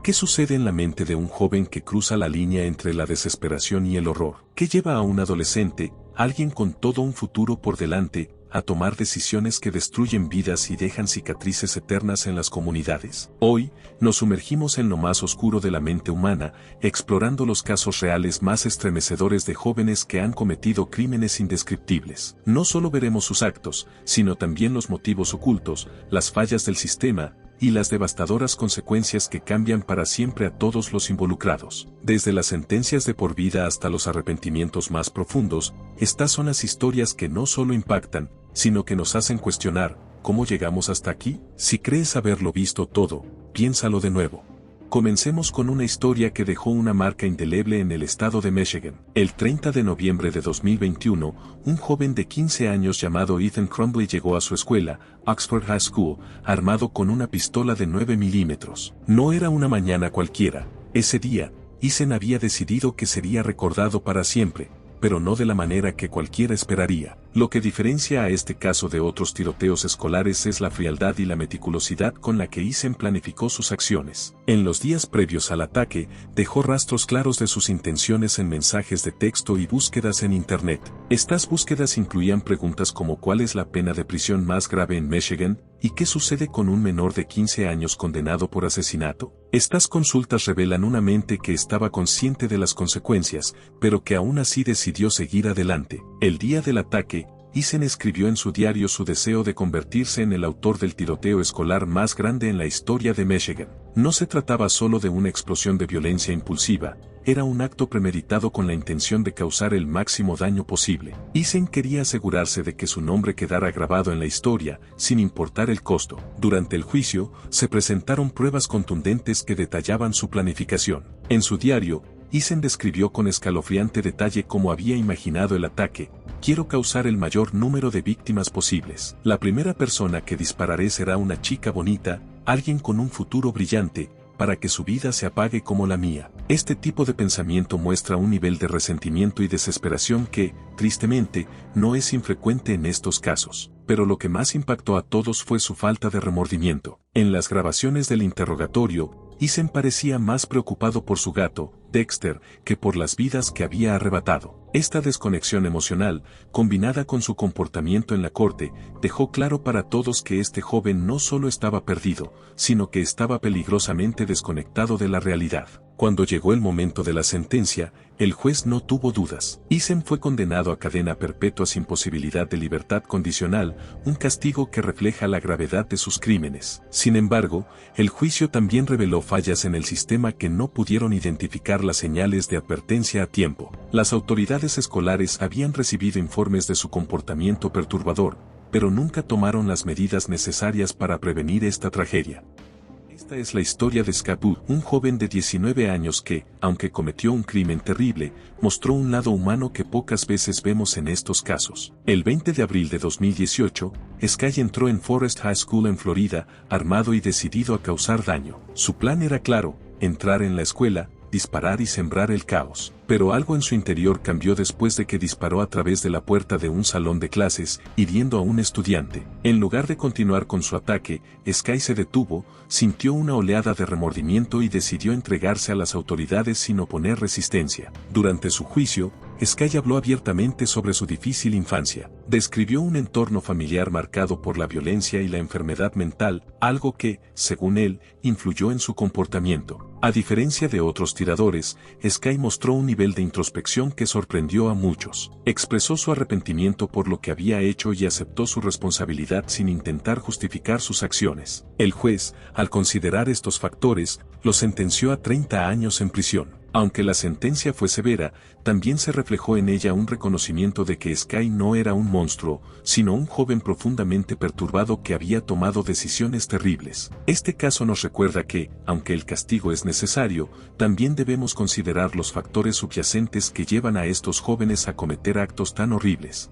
¿Qué sucede en la mente de un joven que cruza la línea entre la desesperación y el horror? ¿Qué lleva a un adolescente, alguien con todo un futuro por delante, a tomar decisiones que destruyen vidas y dejan cicatrices eternas en las comunidades? Hoy, nos sumergimos en lo más oscuro de la mente humana, explorando los casos reales más estremecedores de jóvenes que han cometido crímenes indescriptibles. No solo veremos sus actos, sino también los motivos ocultos, las fallas del sistema, y las devastadoras consecuencias que cambian para siempre a todos los involucrados. Desde las sentencias de por vida hasta los arrepentimientos más profundos, estas son las historias que no solo impactan, sino que nos hacen cuestionar, ¿cómo llegamos hasta aquí? Si crees haberlo visto todo, piénsalo de nuevo. Comencemos con una historia que dejó una marca indeleble en el estado de Michigan. El 30 de noviembre de 2021, un joven de 15 años llamado Ethan Crumbley llegó a su escuela, Oxford High School, armado con una pistola de 9 milímetros. No era una mañana cualquiera. Ese día, Ethan había decidido que sería recordado para siempre, pero no de la manera que cualquiera esperaría. Lo que diferencia a este caso de otros tiroteos escolares es la frialdad y la meticulosidad con la que Ethan planificó sus acciones. En los días previos al ataque, dejó rastros claros de sus intenciones en mensajes de texto y búsquedas en Internet. Estas búsquedas incluían preguntas como ¿cuál es la pena de prisión más grave en Michigan? ¿Y qué sucede con un menor de 15 años condenado por asesinato? Estas consultas revelan una mente que estaba consciente de las consecuencias, pero que aún así decidió seguir adelante. El día del ataque, Ethan escribió en su diario su deseo de convertirse en el autor del tiroteo escolar más grande en la historia de Michigan. No se trataba solo de una explosión de violencia impulsiva, era un acto premeditado con la intención de causar el máximo daño posible. Ethan quería asegurarse de que su nombre quedara grabado en la historia, sin importar el costo. Durante el juicio, se presentaron pruebas contundentes que detallaban su planificación. En su diario, Ethan describió con escalofriante detalle cómo había imaginado el ataque. Quiero causar el mayor número de víctimas posibles. La primera persona que dispararé será una chica bonita, alguien con un futuro brillante, para que su vida se apague como la mía. Este tipo de pensamiento muestra un nivel de resentimiento y desesperación que, tristemente, no es infrecuente en estos casos. Pero lo que más impactó a todos fue su falta de remordimiento. En las grabaciones del interrogatorio, Ethan parecía más preocupado por su gato, Dexter, que por las vidas que había arrebatado. Esta desconexión emocional, combinada con su comportamiento en la corte, dejó claro para todos que este joven no solo estaba perdido, sino que estaba peligrosamente desconectado de la realidad. Cuando llegó el momento de la sentencia, el juez no tuvo dudas. Ethan fue condenado a cadena perpetua sin posibilidad de libertad condicional, un castigo que refleja la gravedad de sus crímenes. Sin embargo, el juicio también reveló fallas en el sistema que no pudieron identificar las señales de advertencia a tiempo. Las autoridades escolares habían recibido informes de su comportamiento perturbador, pero nunca tomaron las medidas necesarias para prevenir esta tragedia. Esta es la historia de Scott Booth, un joven de 19 años que, aunque cometió un crimen terrible, mostró un lado humano que pocas veces vemos en estos casos. El 20 de abril de 2018, Sky entró en Forest High School en Florida, armado y decidido a causar daño. Su plan era claro, entrar en la escuela, disparar y sembrar el caos. Pero algo en su interior cambió después de que disparó a través de la puerta de un salón de clases, hiriendo a un estudiante. En lugar de continuar con su ataque, Sky se detuvo, sintió una oleada de remordimiento y decidió entregarse a las autoridades sin oponer resistencia. Durante su juicio, Sky habló abiertamente sobre su difícil infancia. Describió un entorno familiar marcado por la violencia y la enfermedad mental, algo que, según él, influyó en su comportamiento. A diferencia de otros tiradores, Sky mostró un nivel de introspección que sorprendió a muchos. Expresó su arrepentimiento por lo que había hecho y aceptó su responsabilidad sin intentar justificar sus acciones. El juez, al considerar estos factores, lo sentenció a 30 años en prisión. Aunque la sentencia fue severa, también se reflejó en ella un reconocimiento de que Sky no era un monstruo, sino un joven profundamente perturbado que había tomado decisiones terribles. Este caso nos recuerda que, aunque el castigo es necesario, también debemos considerar los factores subyacentes que llevan a estos jóvenes a cometer actos tan horribles.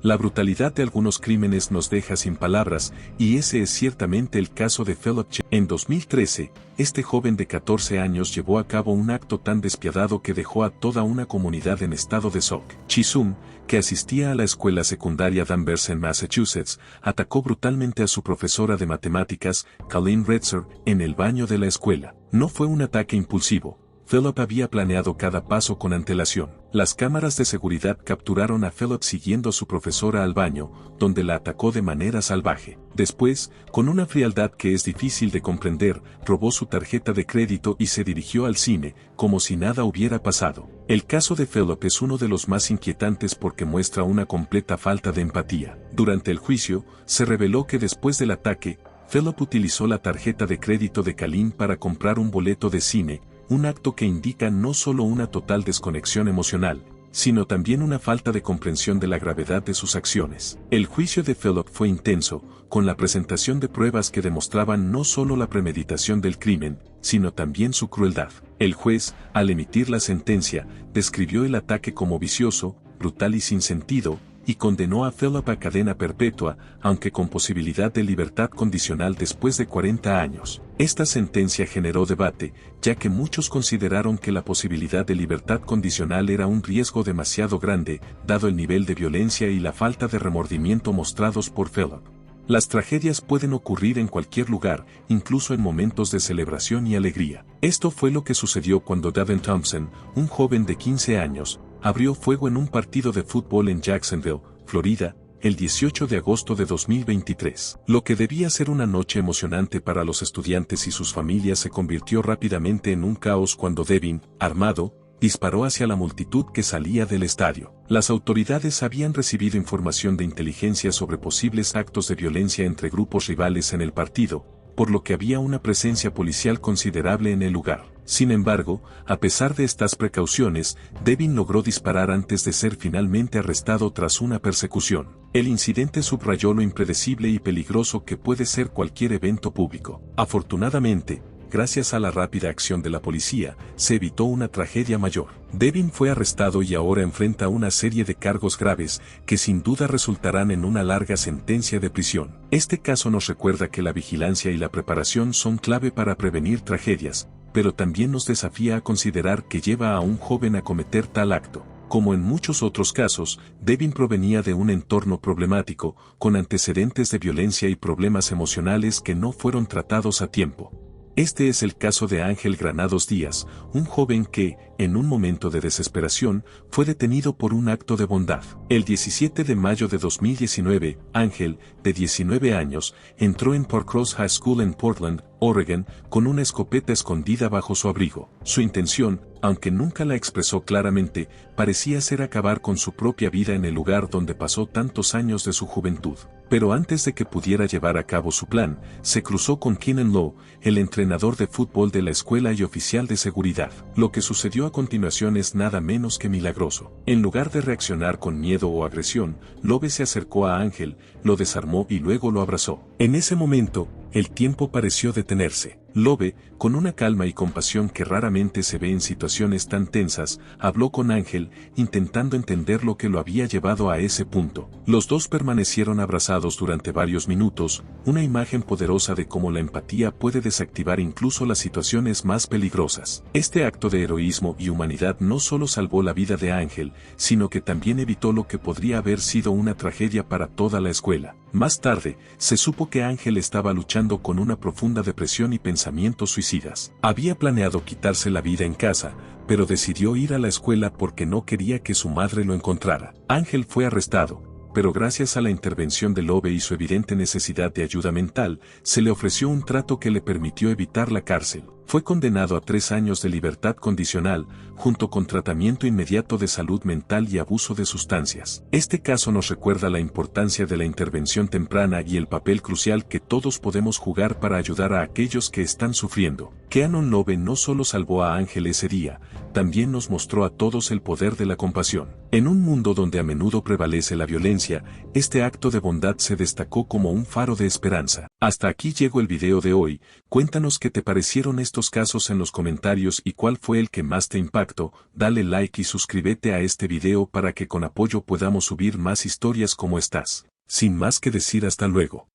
La brutalidad de algunos crímenes nos deja sin palabras, y ese es ciertamente el caso de Philip J. En 2013, este joven de 14 años llevó a cabo un acto tan despiadado que dejó a toda una comunidad en estado de shock. Chisum, que asistía a la escuela secundaria Danvers en Massachusetts, atacó brutalmente a su profesora de matemáticas, Colleen Retzer, en el baño de la escuela. No fue un ataque impulsivo. Philip había planeado cada paso con antelación. Las cámaras de seguridad capturaron a Philip siguiendo a su profesora al baño, donde la atacó de manera salvaje. Después, con una frialdad que es difícil de comprender, robó su tarjeta de crédito y se dirigió al cine, como si nada hubiera pasado. El caso de Philip es uno de los más inquietantes porque muestra una completa falta de empatía. Durante el juicio, se reveló que después del ataque, Philip utilizó la tarjeta de crédito de Colleen para comprar un boleto de cine, un acto que indica no solo una total desconexión emocional, sino también una falta de comprensión de la gravedad de sus acciones. El juicio de Philip fue intenso, con la presentación de pruebas que demostraban no solo la premeditación del crimen, sino también su crueldad. El juez, al emitir la sentencia, describió el ataque como vicioso, brutal y sin sentido, y condenó a Philip a cadena perpetua, aunque con posibilidad de libertad condicional después de 40 años. Esta sentencia generó debate, ya que muchos consideraron que la posibilidad de libertad condicional era un riesgo demasiado grande, dado el nivel de violencia y la falta de remordimiento mostrados por Philip. Las tragedias pueden ocurrir en cualquier lugar, incluso en momentos de celebración y alegría. Esto fue lo que sucedió cuando Davin Thompson, un joven de 15 años, abrió fuego en un partido de fútbol en Jacksonville, Florida, el 18 de agosto de 2023. Lo que debía ser una noche emocionante para los estudiantes y sus familias se convirtió rápidamente en un caos cuando Devin, armado, disparó hacia la multitud que salía del estadio. Las autoridades habían recibido información de inteligencia sobre posibles actos de violencia entre grupos rivales en el partido, por lo que había una presencia policial considerable en el lugar. Sin embargo, a pesar de estas precauciones, Devin logró disparar antes de ser finalmente arrestado tras una persecución. El incidente subrayó lo impredecible y peligroso que puede ser cualquier evento público. Afortunadamente, gracias a la rápida acción de la policía, se evitó una tragedia mayor. Devin fue arrestado y ahora enfrenta una serie de cargos graves que sin duda resultarán en una larga sentencia de prisión. Este caso nos recuerda que la vigilancia y la preparación son clave para prevenir tragedias, pero también nos desafía a considerar que lleva a un joven a cometer tal acto. Como en muchos otros casos, Devin provenía de un entorno problemático, con antecedentes de violencia y problemas emocionales que no fueron tratados a tiempo. Este es el caso de Ángel Granados Díaz, un joven que, en un momento de desesperación, fue detenido por un acto de bondad. El 17 de mayo de 2019, Ángel, de 19 años, entró en Parkrose High School en Portland, Oregon, con una escopeta escondida bajo su abrigo. Su intención, aunque nunca la expresó claramente, parecía ser acabar con su propia vida en el lugar donde pasó tantos años de su juventud. Pero antes de que pudiera llevar a cabo su plan, se cruzó con Keenan Lowe, el entrenador de fútbol de la escuela y oficial de seguridad. Lo que sucedió a continuación es nada menos que milagroso. En lugar de reaccionar con miedo o agresión, Lowe se acercó a Ángel, lo desarmó y luego lo abrazó. En ese momento, el tiempo pareció detenerse. Lowe, con una calma y compasión que raramente se ve en situaciones tan tensas, habló con Ángel, intentando entender lo que lo había llevado a ese punto. Los dos permanecieron abrazados durante varios minutos, una imagen poderosa de cómo la empatía puede desactivar incluso las situaciones más peligrosas. Este acto de heroísmo y humanidad no solo salvó la vida de Ángel, sino que también evitó lo que podría haber sido una tragedia para toda la escuela. Más tarde, se supo que Ángel estaba luchando con una profunda depresión y pensamientos suicidas. Había planeado quitarse la vida en casa, pero decidió ir a la escuela porque no quería que su madre lo encontrara. Ángel fue arrestado, pero gracias a la intervención de Lowe y su evidente necesidad de ayuda mental, se le ofreció un trato que le permitió evitar la cárcel. Fue condenado a 3 años de libertad condicional, junto con tratamiento inmediato de salud mental y abuso de sustancias. Este caso nos recuerda la importancia de la intervención temprana y el papel crucial que todos podemos jugar para ayudar a aquellos que están sufriendo. Keanu Love no solo salvó a Ángel ese día, también nos mostró a todos el poder de la compasión. En un mundo donde a menudo prevalece la violencia, este acto de bondad se destacó como un faro de esperanza. Hasta aquí llegó el video de hoy. Cuéntanos qué te parecieron estos casos en los comentarios y cuál fue el que más te impactó. Dale like y suscríbete a este video para que con apoyo podamos subir más historias como estas. Sin más que decir, hasta luego.